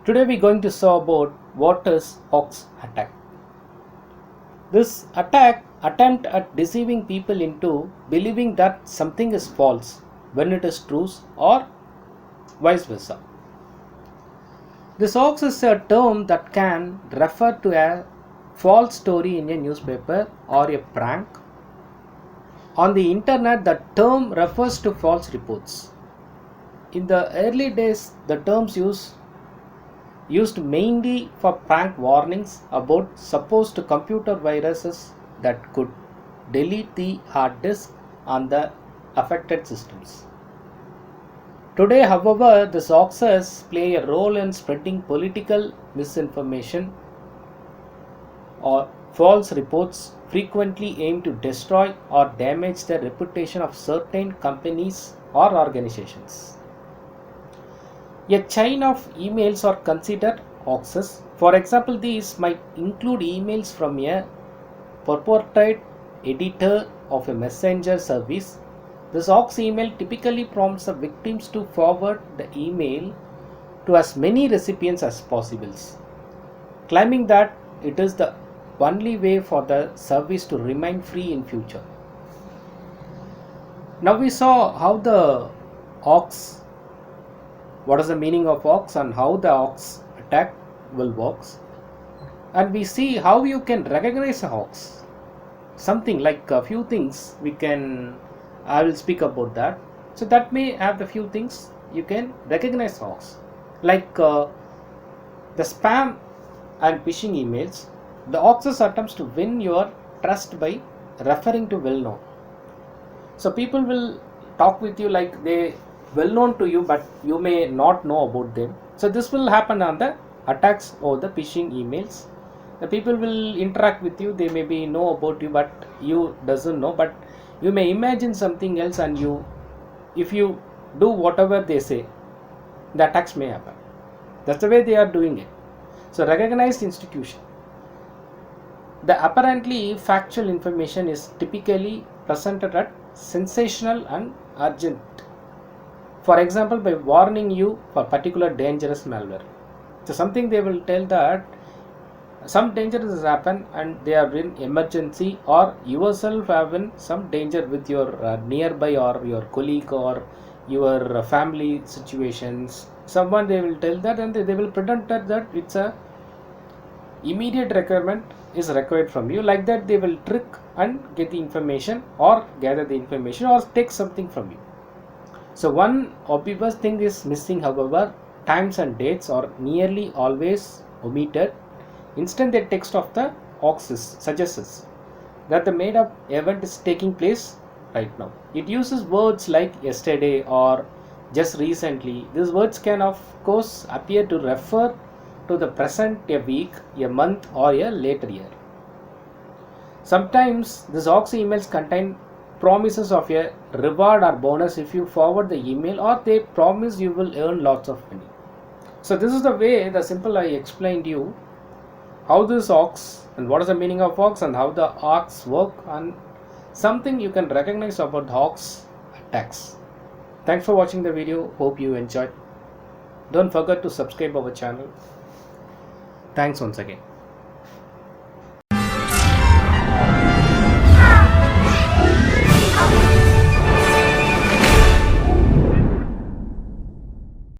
Today we're going to saw about what is hoax attack. This attack attempt at deceiving people into believing that something is false when it is true or vice versa. This hoax is a term that can refer to a false story in a newspaper or a prank. On the internet, the term refers to false reports. In the early days, the terms used mainly for prank warnings about supposed computer viruses that could delete the hard disk on the affected systems. Today, however, the hoaxes play a role in spreading political misinformation or false reports frequently aim to destroy or damage the reputation of certain companies or organizations. A chain of emails are considered hoaxes. For example, these might include emails from a purported editor of a messenger service. This hoax email typically prompts the victims to forward the email to as many recipients as possible, claiming that it is the only way for the service to remain free in future. Now we saw how the hoax, what is the meaning of hoax and how the hoax attack will work, and we see how you can recognize a hoax. Something like a few things I will speak about that. So that may have the few things you can recognize hoax, like the spam and phishing emails. The hoaxes attempts to win your trust by referring to well known. So people will talk with you like they well known to you, but you may not know about them. So this will happen on the attacks or the phishing emails. The people will interact with you, they maybe know about you, but you doesn't know, but you may imagine something else, and if you do whatever they say, the attacks may happen. That's the way they are doing it. So recognized institution. The apparently factual information is typically presented as sensational and urgent. For example, by warning you for particular dangerous malware. So something they will tell that some danger has happened and they are in emergency, or yourself have in some danger with your nearby or your colleague or your family situations. Someone they will tell that, and they will pretend that it's a immediate requirement is required from you. Like that they will trick and get the information or gather the information or take something from you. So one obvious thing is missing, however, times and dates are nearly always omitted. Instead, the text of the hoaxes suggests that the made up event is taking place right now. It uses words like yesterday or just recently. These words can of course appear to refer to the present, a week, a month, or a later year. Sometimes these hoax emails contain promises of a reward or bonus if you forward the email, or they promise you will earn lots of money. So this is the way, the simple I explained you how this hoax and what is the meaning of hoax and how the hoax work, and something you can recognize about hoax attacks. Thanks for watching the video. Hope you enjoyed. Don't forget to subscribe our channel. Thanks once again.